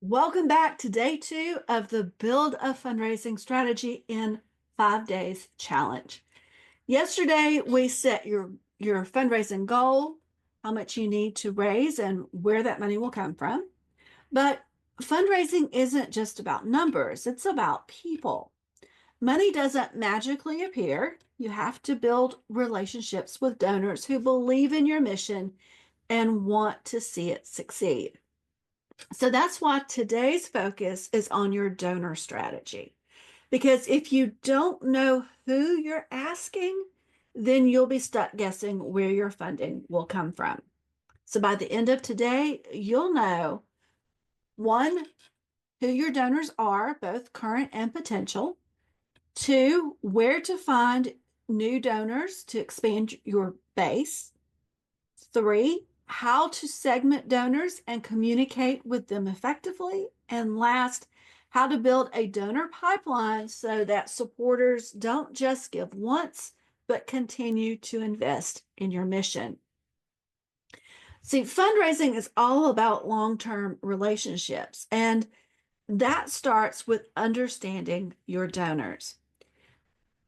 Welcome back to day 2 of the Build a Fundraising Strategy in 5 Days Challenge. Yesterday, we set your fundraising goal, how much you need to raise, and where that money will come from. But fundraising isn't just about numbers, it's about people. Money doesn't magically appear. You have to build relationships with donors who believe in your mission and want to see it succeed. So that's why today's focus is on your donor strategy. Because if you don't know who you're asking, then you'll be stuck guessing where your funding will come from. So by the end of today, you'll know one, who your donors are, both current and potential. Two, where to find new donors to expand your base. Three, how to segment donors and communicate with them effectively. And last, how to build a donor pipeline so that supporters don't just give once, but continue to invest in your mission. See, fundraising is all about long-term relationships, and that starts with understanding your donors.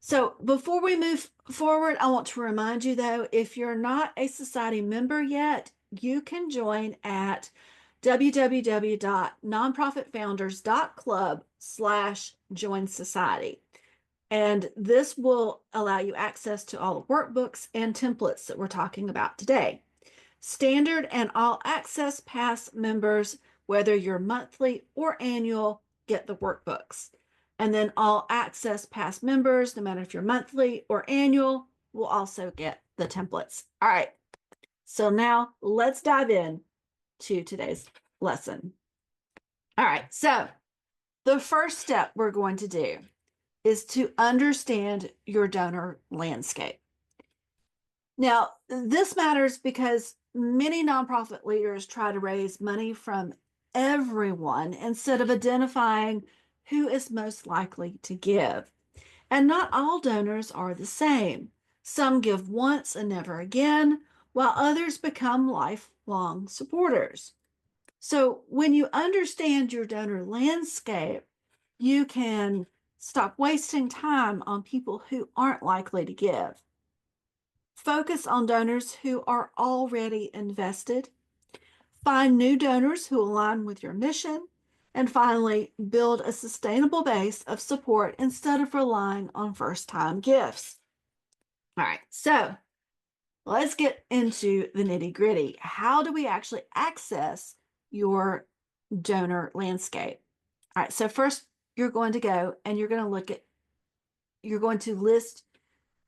So before we move forward, I want to remind you though, if you're not a society member yet, you can join at www.nonprofitfounders.club/join society. And this will allow you access to all the workbooks and templates that we're talking about today. Standard and all access pass members, whether you're monthly or annual, get the workbooks. And then all access pass members, no matter if you're monthly or annual, will also get the templates. All right. So now let's dive in to today's lesson. All right. So the first step we're going to do is to understand your donor landscape. Now, this matters because many nonprofit leaders try to raise money from everyone instead of identifying who is most likely to give. And not all donors are the same. Some give once and never again, while others become lifelong supporters. So when you understand your donor landscape, you can stop wasting time on people who aren't likely to give. Focus on donors who are already invested. Find new donors who align with your mission. And finally, build a sustainable base of support instead of relying on first-time gifts. All right, so let's get into the nitty-gritty. How do we actually access your donor landscape? All right, so first you're going to go and you're going to list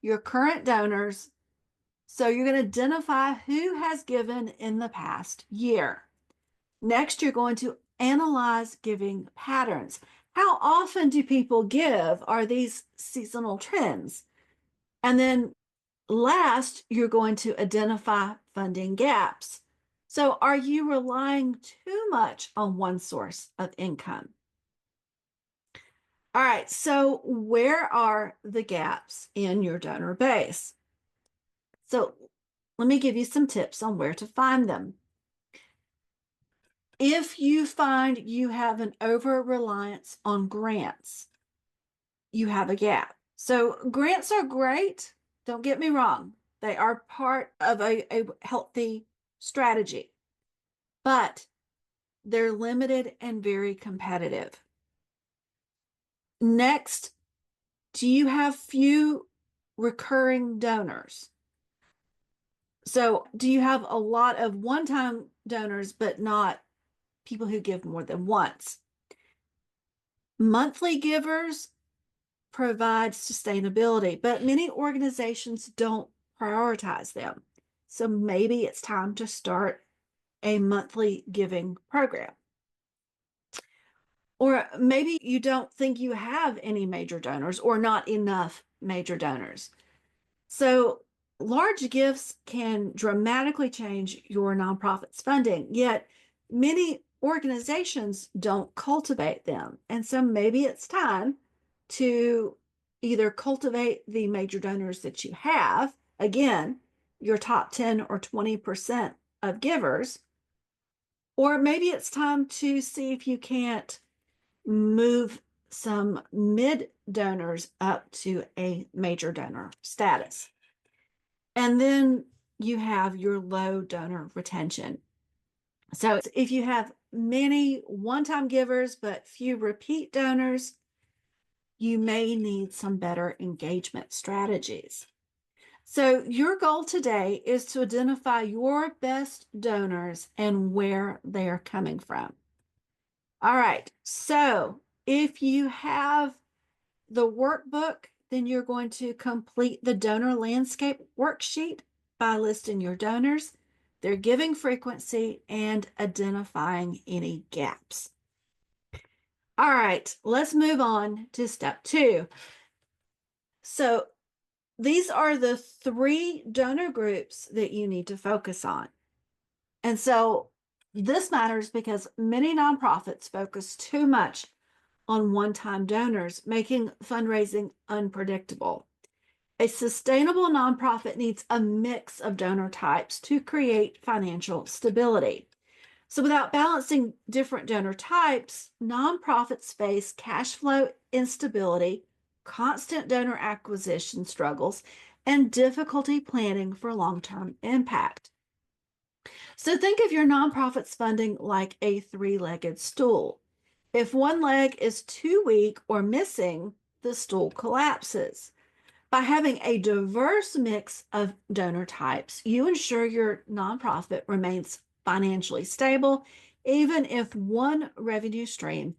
your current donors. So you're going to identify who has given in the past year. Next, you're going to analyze giving patterns. How often do people give? Are these seasonal trends? And then last, you're going to identify funding gaps. So are you relying too much on one source of income? All right, so where are the gaps in your donor base? So let me give you some tips on where to find them. If you find you have an over-reliance on grants, you have a gap. So grants are great. Don't get me wrong. They are part of a healthy strategy, but they're limited and very competitive. Next, do you have few recurring donors? So do you have a lot of one-time donors, but not people who give more than once? Monthly givers provide sustainability, but many organizations don't prioritize them. So maybe it's time to start a monthly giving program. Or maybe you don't think you have any major donors or not enough major donors. So large gifts can dramatically change your nonprofit's funding, yet many organizations don't cultivate them. And so maybe it's time to either cultivate the major donors that you have, again, your top 10 or 20% of givers, Or maybe it's time to see if you can't move some mid donors up to a major donor status. And then you have your low donor retention. So if you have many one-time givers but few repeat donors, you may need some better engagement strategies. So your goal today is to identify your best donors and where they're coming from. All right, so if you have the workbook, then you're going to complete the donor landscape worksheet by listing your donors, their giving frequency, and identifying any gaps. All right, let's move on to step 2. So these are the 3 donor groups that you need to focus on. And so this matters because many nonprofits focus too much on one-time donors, making fundraising unpredictable. A sustainable nonprofit needs a mix of donor types to create financial stability. So without balancing different donor types, nonprofits face cash flow instability, constant donor acquisition struggles, and difficulty planning for long-term impact. So think of your nonprofit's funding like a 3-legged stool. If one leg is too weak or missing, the stool collapses. By having a diverse mix of donor types, you ensure your nonprofit remains financially stable, even if one revenue stream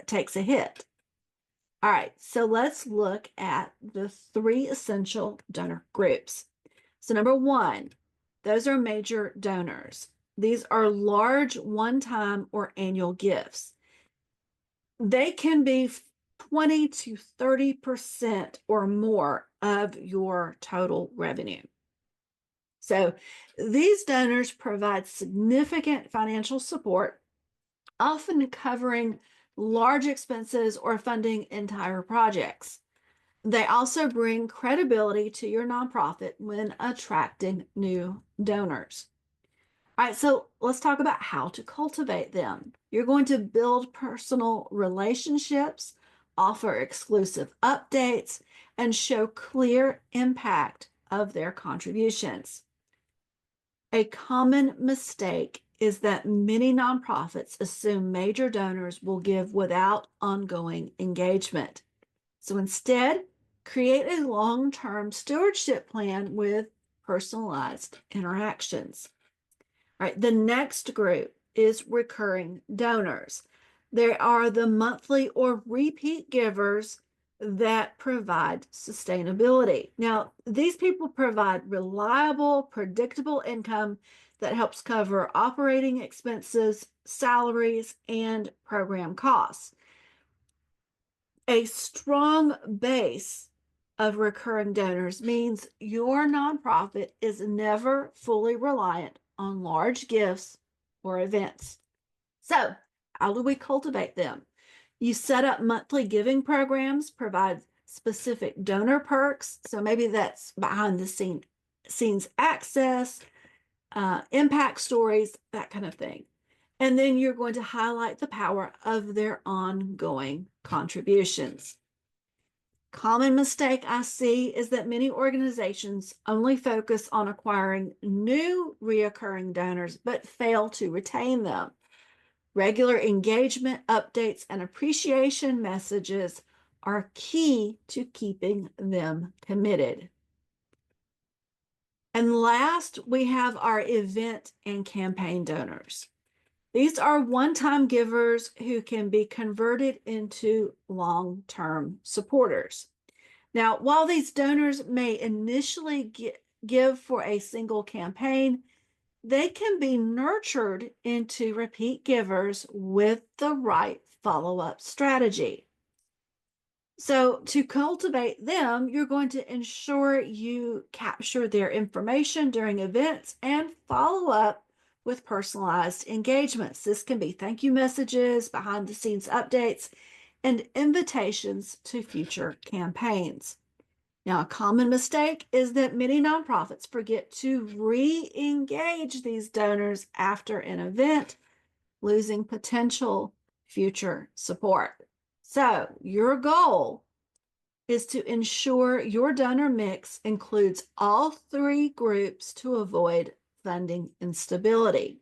takes a hit. All right, so let's look at the 3 essential donor groups. So number 1, those are major donors. These are large one-time or annual gifts. They can be 20 to 30% or more of your total revenue. So these donors provide significant financial support, often covering large expenses or funding entire projects. They also bring credibility to your nonprofit when attracting new donors. All right, so let's talk about how to cultivate them. You're going to build personal relationships, offer exclusive updates, and show clear impact of their contributions. A common mistake is that many nonprofits assume major donors will give without ongoing engagement. So instead, create a long-term stewardship plan with personalized interactions. All right, the next group is recurring donors. They are the monthly or repeat givers that provide sustainability. Now, these people provide reliable, predictable income that helps cover operating expenses, salaries, and program costs. A strong base of recurring donors means your nonprofit is never fully reliant on large gifts or events. So, how do we cultivate them? You set up monthly giving programs, provide specific donor perks. So maybe that's behind the scenes access, impact stories, that kind of thing. And then you're going to highlight the power of their ongoing contributions. Common mistake I see is that many organizations only focus on acquiring new reoccurring donors but fail to retain them. Regular engagement, updates, and appreciation messages are key to keeping them committed. And last, we have our event and campaign donors. These are one-time givers who can be converted into long-term supporters. Now, while these donors may initially give for a single campaign, they can be nurtured into repeat givers with the right follow-up strategy. So to cultivate them, you're going to ensure you capture their information during events and follow up with personalized engagements. This can be thank you messages, behind the scenes updates, and invitations to future campaigns. Now, a common mistake is that many nonprofits forget to re-engage these donors after an event, losing potential future support. So, your goal is to ensure your donor mix includes all three groups to avoid funding instability.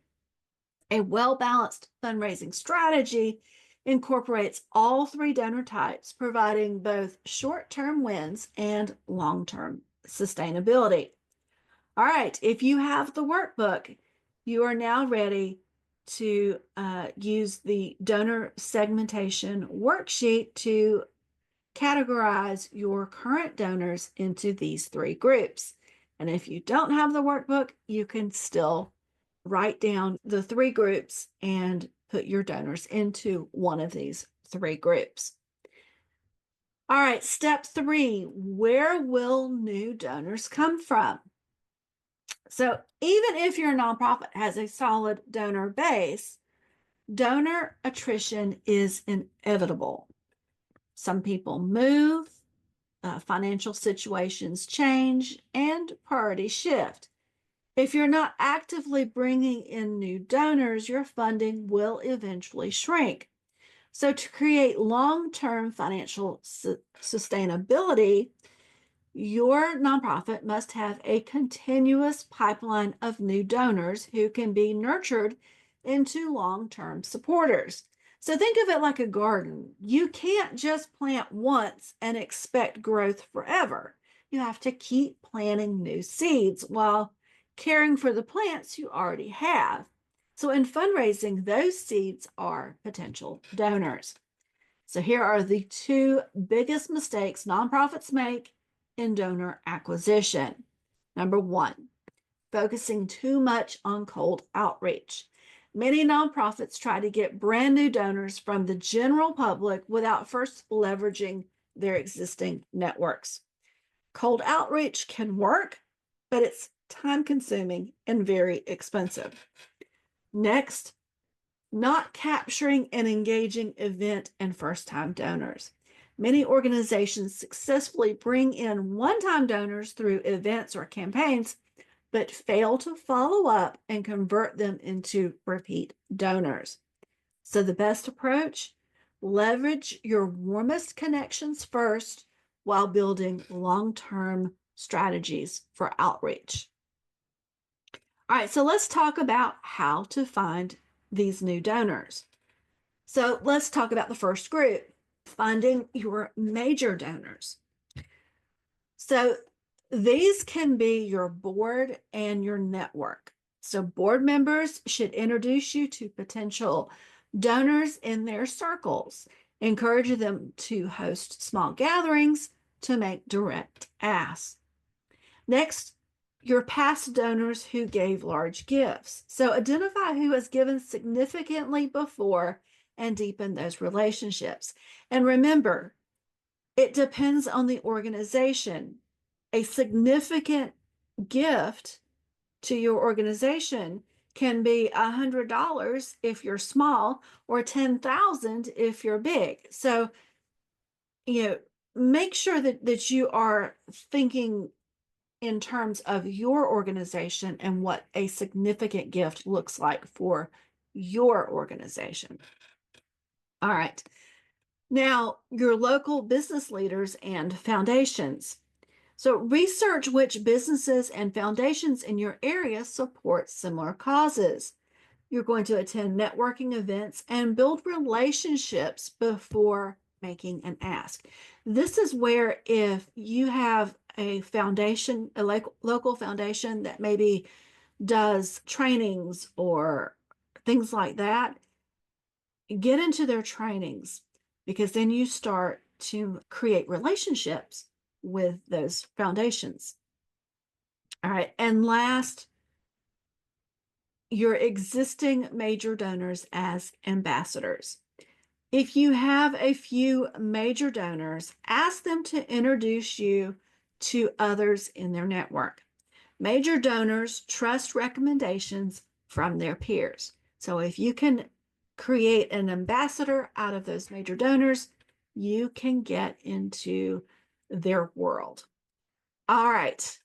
A well-balanced fundraising strategy incorporates all three donor types, providing both short-term wins and long-term sustainability. All right, if you have the workbook, you are now ready to use the donor segmentation worksheet to categorize your current donors into these three groups. And if you don't have the workbook, you can still write down the three groups and put your donors into one of these three groups. All right, step 3, where will new donors come from? So even if your nonprofit has a solid donor base, donor attrition is inevitable. Some people move, financial situations change, and priorities shift. If you're not actively bringing in new donors, your funding will eventually shrink. So, to create long-term financial sustainability, your nonprofit must have a continuous pipeline of new donors who can be nurtured into long-term supporters. So think of it like a garden. You can't just plant once and expect growth forever. You have to keep planting new seeds while caring for the plants you already have. So in fundraising, those seeds are potential donors. So here are the 2 biggest mistakes nonprofits make in donor acquisition. Number 1, focusing too much on cold outreach. Many nonprofits try to get brand new donors from the general public without first leveraging their existing networks. Cold outreach can work, but it's time consuming and very expensive. Next, not capturing and engaging event and first-time donors. Many organizations successfully bring in one-time donors through events or campaigns, but fail to follow up and convert them into repeat donors. So the best approach, leverage your warmest connections first while building long-term strategies for outreach. All right, so let's talk about how to find these new donors. So let's talk about the first group, finding your major donors. So these can be your board and your network. So board members should introduce you to potential donors in their circles, encourage them to host small gatherings to make direct asks. Next, your past donors who gave large gifts. So identify who has given significantly before and deepen those relationships. And remember, it depends on the organization. A significant gift to your organization can be $100 if you're small or $10,000 if you're big. So, make sure that you are thinking in terms of your organization and what a significant gift looks like for your organization. All right. Now, your local business leaders and foundations. So research which businesses and foundations in your area support similar causes. You're going to attend networking events and build relationships before making an ask. This is where if you have a foundation, a local foundation that maybe does trainings or things like that, get into their trainings because then you start to create relationships with those foundations. All right. And last, your existing major donors as ambassadors. If you have a few major donors, ask them to introduce you to others in their network. Major donors trust recommendations from their peers. So if you can create an ambassador out of those major donors, you can get into their world. All right.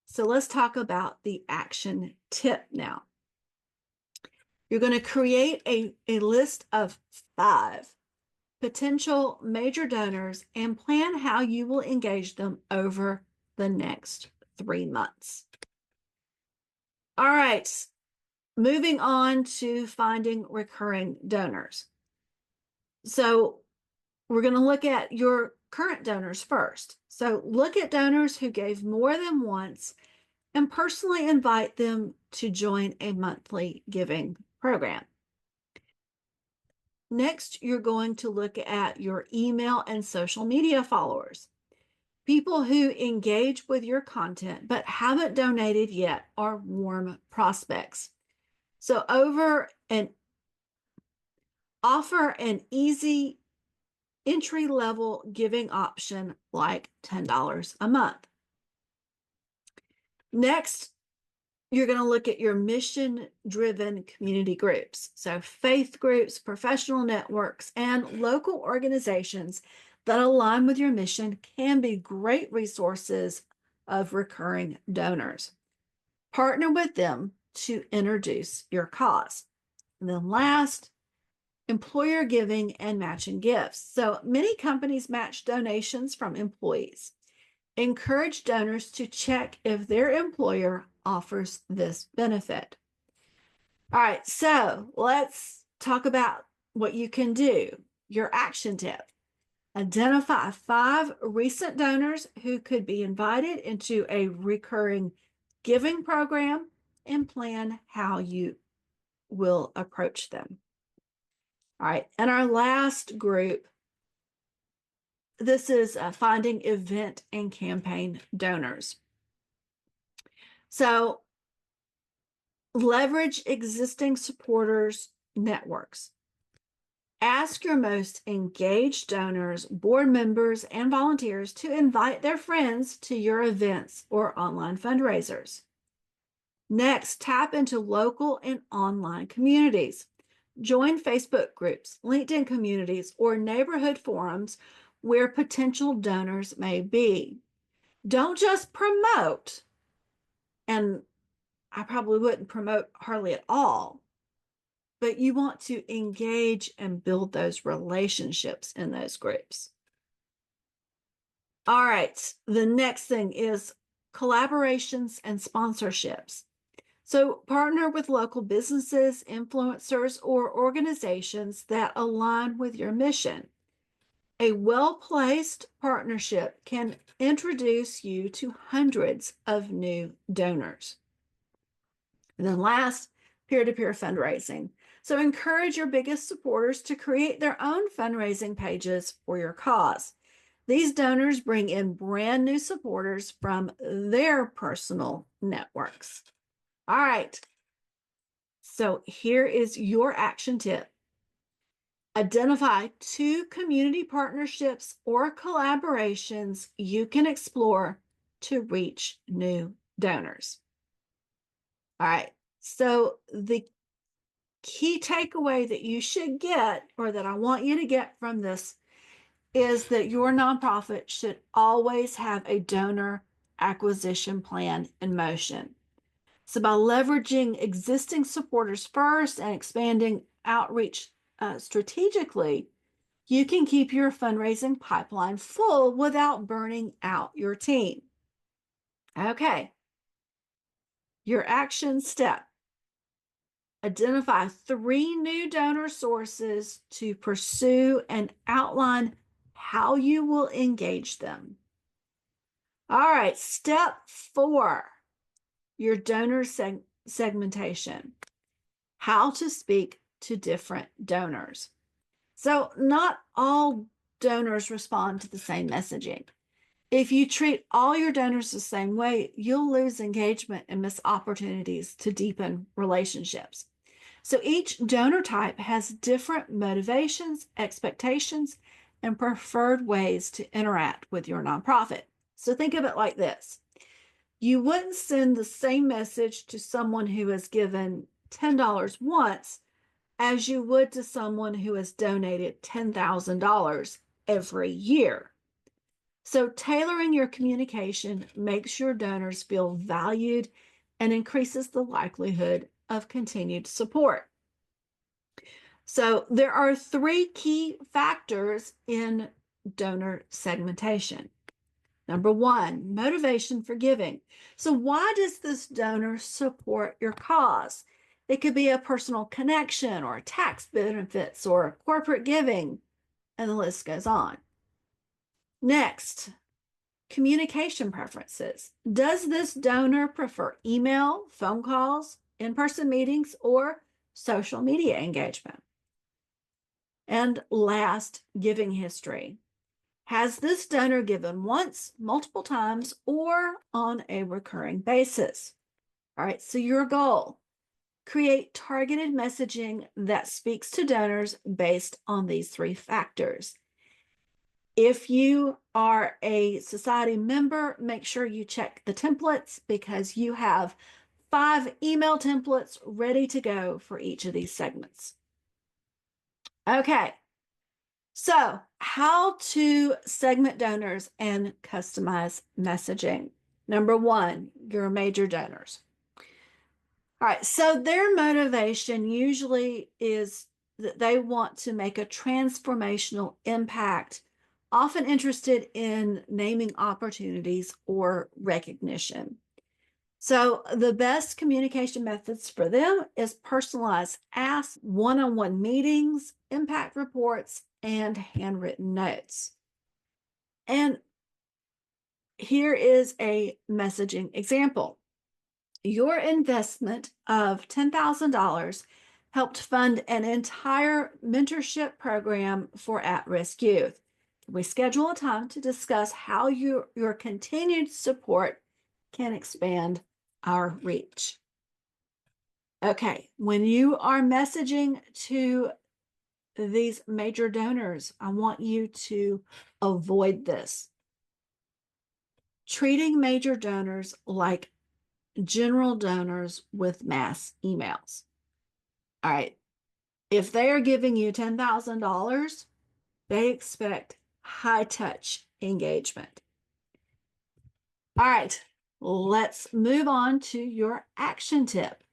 So let's talk about the action tip now. You're going to create a list of 5 potential major donors and plan how you will engage them over the next 3 months. All right, moving on to finding recurring donors. So we're going to look at your current donors first. So look at donors who gave more than once and personally invite them to join a monthly giving program. Next, you're going to look at your email and social media followers. People who engage with your content but haven't donated yet are warm prospects. So offer an easy entry-level giving option like $10 a month. Next, you're going to look at your mission-driven community groups. So faith groups, professional networks, and local organizations that align with your mission can be great resources of recurring donors. Partner with them to introduce your cause. And then last, employer giving and matching gifts. So many companies match donations from employees. Encourage donors to check if their employer offers this benefit. All right, so let's talk about what you can do. Your action tip. Identify 5 recent donors who could be invited into a recurring giving program and plan how you will approach them. All right, and our last group, this is finding event and campaign donors. So leverage existing supporters networks. Ask your most engaged donors, board members, and volunteers to invite their friends to your events or online fundraisers. Next, tap into local and online communities. Join Facebook groups, LinkedIn communities, or neighborhood forums where potential donors may be. Don't just promote, and I probably wouldn't promote hardly at all, but you want to engage and build those relationships in those groups. All right, the next thing is collaborations and sponsorships. So partner with local businesses, influencers, or organizations that align with your mission. A well-placed partnership can introduce you to hundreds of new donors. And then last, peer-to-peer fundraising. So encourage your biggest supporters to create their own fundraising pages for your cause. These donors bring in brand new supporters from their personal networks. All right. So here is your action tip. Identify 2 community partnerships or collaborations you can explore to reach new donors. All right. So the key takeaway that you should get, or that I want you to get from this, is that your nonprofit should always have a donor acquisition plan in motion. So by leveraging existing supporters first and expanding outreach strategically, you can keep your fundraising pipeline full without burning out your team. Okay, your action step. Identify 3 new donor sources to pursue and outline how you will engage them. All right, step 4, your donor segmentation. How to speak to different donors. So not all donors respond to the same messaging. If you treat all your donors the same way, you'll lose engagement and miss opportunities to deepen relationships. So each donor type has different motivations, expectations, and preferred ways to interact with your nonprofit. So think of it like this. You wouldn't send the same message to someone who has given $10 once as you would to someone who has donated $10,000 every year. So tailoring your communication makes your donors feel valued and increases the likelihood of continued support. So there are three key factors in donor segmentation. Number one, motivation for giving. So why does this donor support your cause? It could be a personal connection or tax benefits or corporate giving, and the list goes on. Next, communication preferences. Does this donor prefer email, phone calls, in-person meetings, or social media engagement? And last, giving history. Has this donor given once, multiple times, or on a recurring basis? All right, so your goal, create targeted messaging that speaks to donors based on these three factors. If you are a society member, make sure you check the templates because you have 5 email templates ready to go for each of these segments. Okay, so how to segment donors and customize messaging. Number one, your major donors. All right, so their motivation usually is that they want to make a transformational impact, often interested in naming opportunities or recognition. So the best communication methods for them is personalized asks, one-on-one meetings, impact reports, and handwritten notes. And here is a messaging example. Your investment of $10,000 helped fund an entire mentorship program for at-risk youth. We schedule a time to discuss how your continued support can expand our reach. Okay, when you are messaging to these major donors, I want you to avoid this. Treating major donors like general donors with mass emails. All right, if they are giving you $10,000, they expect high touch engagement. All right, let's move on to your action tip.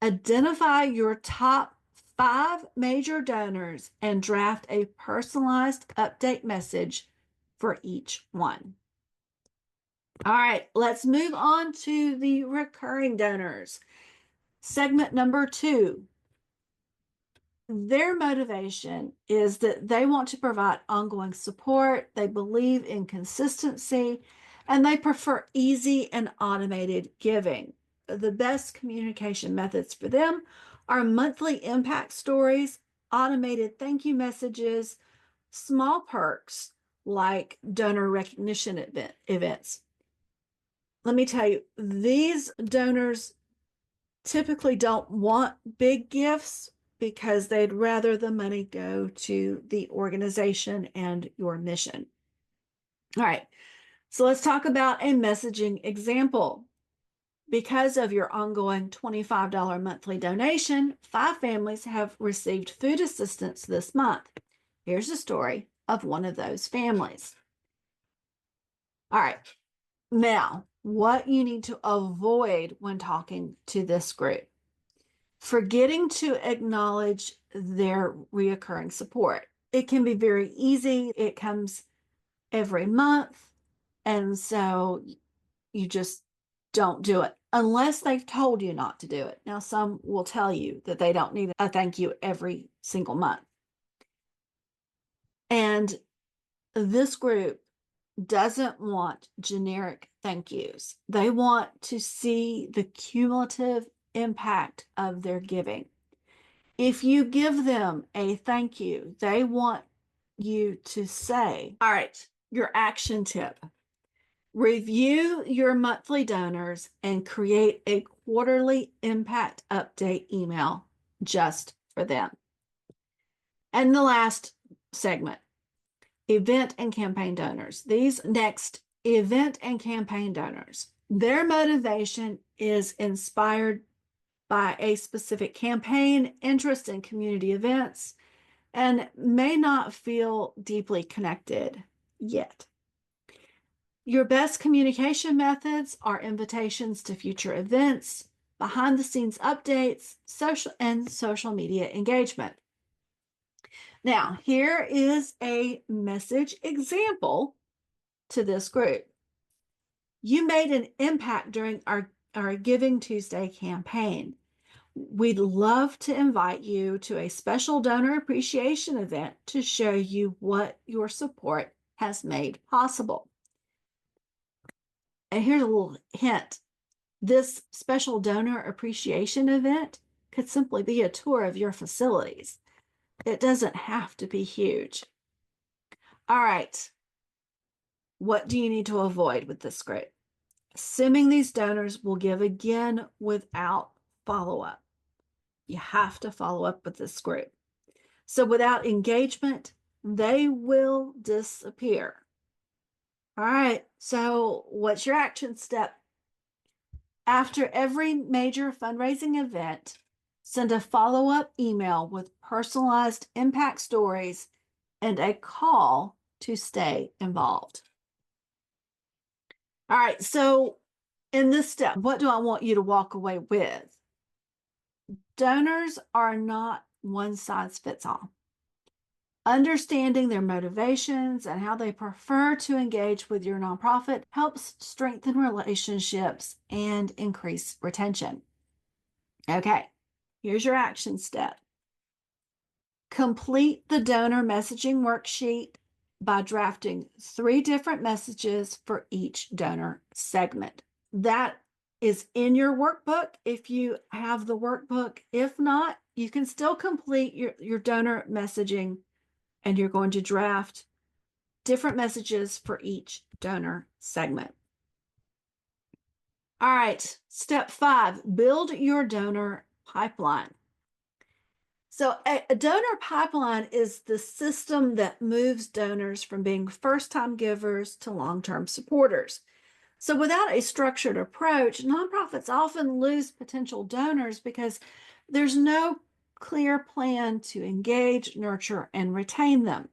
Identify your top 5 major donors and draft a personalized update message for each one. All right, let's move on to the recurring donors. Segment number 2. Their motivation is that they want to provide ongoing support, they believe in consistency, and they prefer easy and automated giving. The best communication methods for them are monthly impact stories, automated thank you messages, small perks like donor recognition events. Let me tell you, these donors typically don't want big gifts because they'd rather the money go to the organization and your mission. All right, so let's talk about a messaging example. Because of your ongoing $25 monthly donation, 5 families have received food assistance this month. Here's a story of one of those families. All right, now what you need to avoid when talking to this group. Forgetting to acknowledge their reoccurring support. It can be very easy. It comes every month. And so you just don't do it unless they've told you not to do it. Now, some will tell you that they don't need a thank you every single month. And this group doesn't want generic thank yous. They want to see the cumulative impact of their giving. If you give them a thank you, they want you to say, all right, your action tip. Review your monthly donors and create a quarterly impact update email just for them. And the last segment, event and campaign donors. These next event and campaign donors, their motivation is inspired by a specific campaign, interest in community events, and may not feel deeply connected yet. Your best communication methods are invitations to future events, behind the scenes updates, social media engagement. Now, here is a message example to this group. You made an impact during our Giving Tuesday campaign. We'd love to invite you to a special donor appreciation event to show you what your support has made possible. And here's a little hint. This special donor appreciation event could simply be a tour of your facilities. It doesn't have to be huge. All right. What do you need to avoid with this group? Assuming these donors will give again without follow-up. You have to follow up with this group. So without engagement, they will disappear. All right. So what's your action step? After every major fundraising event, send a follow-up email with personalized impact stories and a call to stay involved. All right, so in this step, what do I want you to walk away with? Donors are not one size fits all. Understanding their motivations and how they prefer to engage with your nonprofit helps strengthen relationships and increase retention. Okay, here's your action step. Complete the donor messaging worksheet by drafting 3 different messages for each donor segment. That is in your workbook if you have the workbook. If not, you can still complete your donor messaging, and you're going to draft different messages for each donor segment. All right, step 5, build your donor pipeline. So a donor pipeline is the system that moves donors from being first-time givers to long-term supporters. So without a structured approach, nonprofits often lose potential donors because there's no clear plan to engage, nurture, and retain them.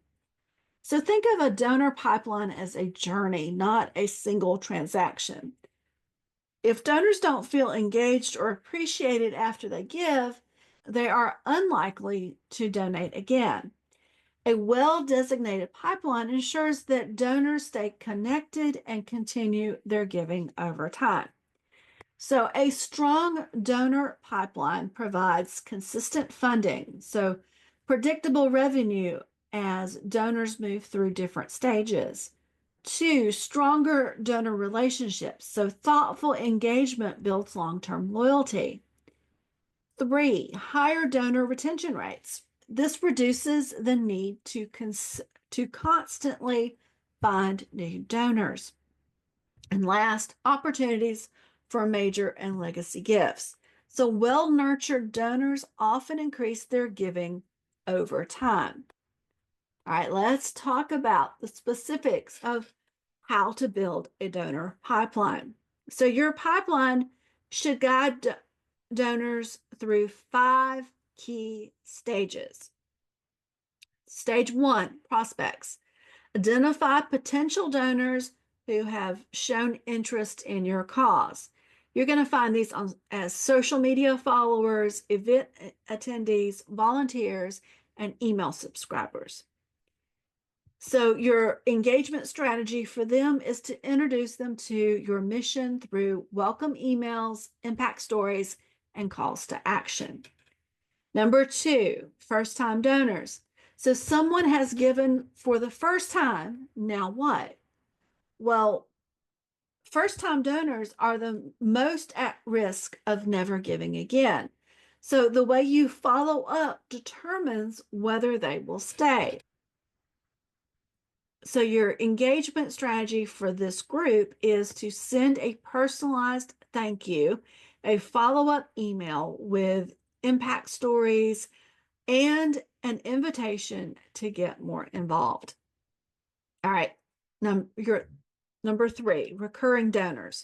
So think of a donor pipeline as a journey, not a single transaction. If donors don't feel engaged or appreciated after they give, they are unlikely to donate again. A well-designated pipeline ensures that donors stay connected and continue their giving over time. So a strong donor pipeline provides consistent funding, so predictable revenue as donors move through different stages. 2, stronger donor relationships, so thoughtful engagement builds long-term loyalty. 3, higher donor retention rates. This reduces the need to constantly find new donors. And last, opportunities for major and legacy gifts. So well-nurtured donors often increase their giving over time. All right, let's talk about the specifics of how to build a donor pipeline. So your pipeline should guide donors through 5 key stages. Stage 1, prospects. Identify potential donors who have shown interest in your cause. You're going to find these as social media followers, event attendees, volunteers, and email subscribers. So your engagement strategy for them is to introduce them to your mission through welcome emails, impact stories, and calls to action. Number 2, first-time donors. So someone has given for the first time. Now what? Well, first-time donors are the most at risk of never giving again. So the way you follow up determines whether they will stay. So your engagement strategy for this group is to send a personalized thank you, a follow-up email with impact stories, and an invitation to get more involved. All right, number 3, recurring donors.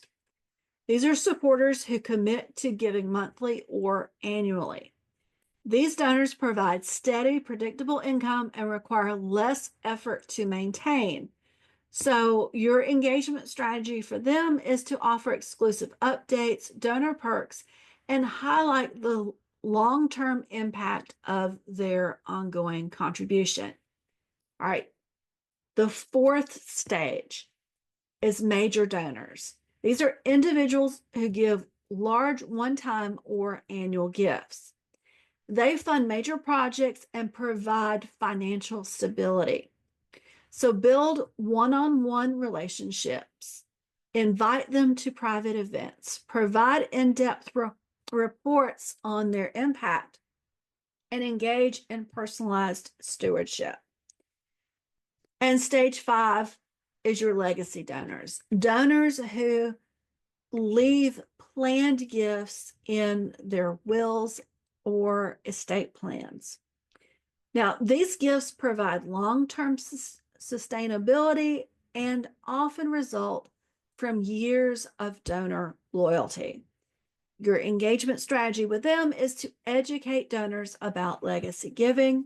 These are supporters who commit to giving monthly or annually. These donors provide steady, predictable income and require less effort to maintain. So your engagement strategy for them is to offer exclusive updates, donor perks, and highlight the long-term impact of their ongoing contribution. All right. The fourth stage is major donors. These are individuals who give large one-time or annual gifts. They fund major projects and provide financial stability. So build one-on-one relationships, invite them to private events, provide in-depth reports on their impact, and engage in personalized stewardship. And stage 5 is your legacy donors, donors who leave planned gifts in their wills or estate plans. Now, these gifts provide long-term sustainability and often result from years of donor loyalty. Your engagement strategy with them is to educate donors about legacy giving,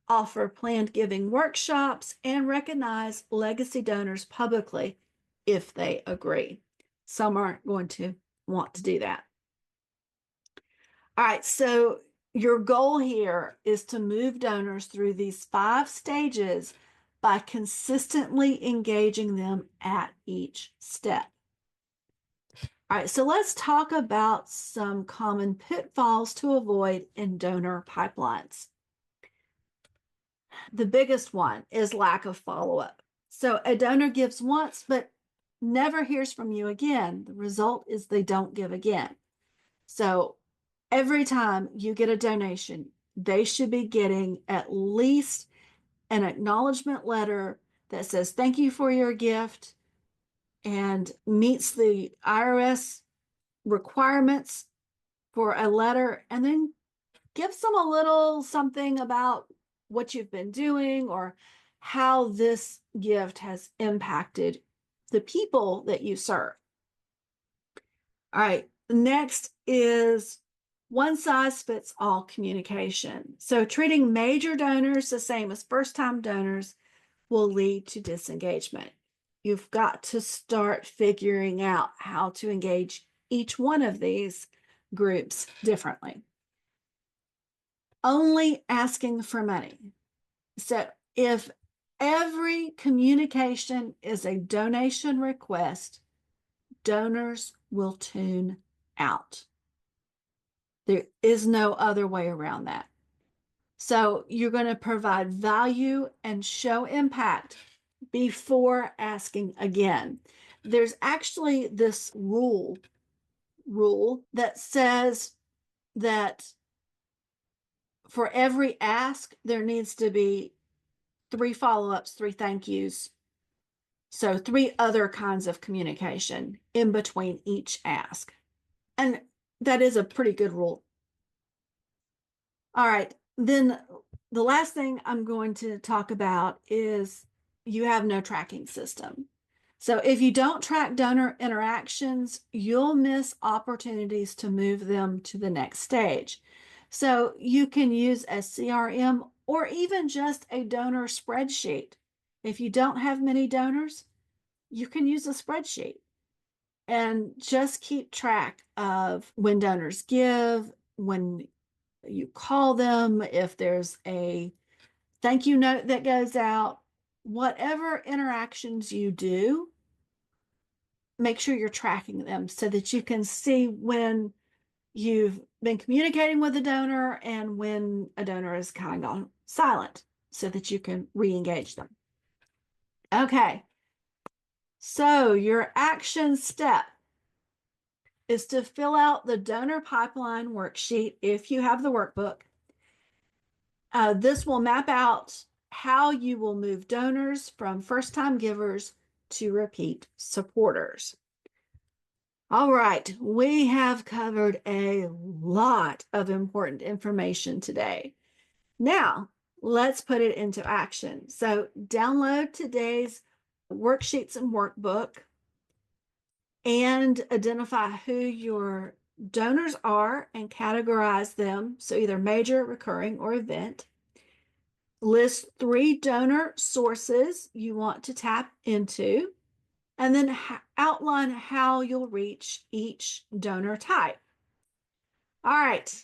offer planned giving workshops, and recognize legacy donors publicly if they agree. Some aren't going to want to do that. All right, so your goal here is to move donors through these 5 stages by consistently engaging them at each step. All right, so let's talk about some common pitfalls to avoid in donor pipelines. The biggest one is lack of follow-up. So a donor gives once, but never hears from you again. The result is they don't give again. So every time you get a donation, they should be getting at least an acknowledgement letter that says, thank you for your gift and meets the IRS requirements for a letter, and then gives them a little something about what you've been doing or how this gift has impacted the people that you serve. All right, next is one size fits all communication. So treating major donors the same as first-time donors will lead to disengagement. You've got to start figuring out how to engage each one of these groups differently. Only asking for money. So if every communication is a donation request, donors will tune out. There is no other way around that. So you're going to provide value and show impact before asking again. There's actually this rule that says that for every ask, there needs to be 3 follow-ups, 3 thank yous. So 3 other kinds of communication in between each ask. And that is a pretty good rule. All right, then the last thing I'm going to talk about is you have no tracking system. So if you don't track donor interactions, you'll miss opportunities to move them to the next stage. So you can use a CRM or even just a donor spreadsheet. If you don't have many donors, you can use a spreadsheet and just keep track of when donors give, when you call them, if there's a thank you note that goes out, whatever interactions you do, make sure you're tracking them so that you can see when you've been communicating with the donor and when a donor is kind of gone silent so that you can re-engage them. Okay, so your action step is to fill out the donor pipeline worksheet if you have the workbook. This will map out how you will move donors from first-time givers to repeat supporters. All right, we have covered a lot of important information today. Now, let's put it into action. So download today's worksheets and workbook and identify who your donors are and categorize them. So either major, recurring, or event. List 3 donor sources you want to tap into, and then outline how you'll reach each donor type. All right.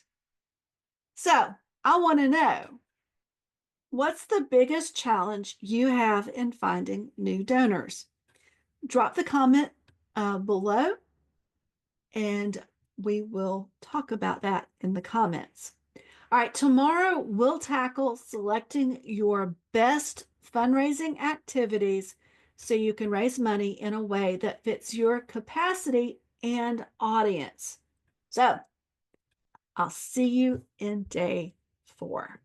So I want to know, what's the biggest challenge you have in finding new donors? Drop the comment below, and we will talk about that in the comments. All right, tomorrow we'll tackle selecting your best fundraising activities so you can raise money in a way that fits your capacity and audience. So I'll see you in day 4.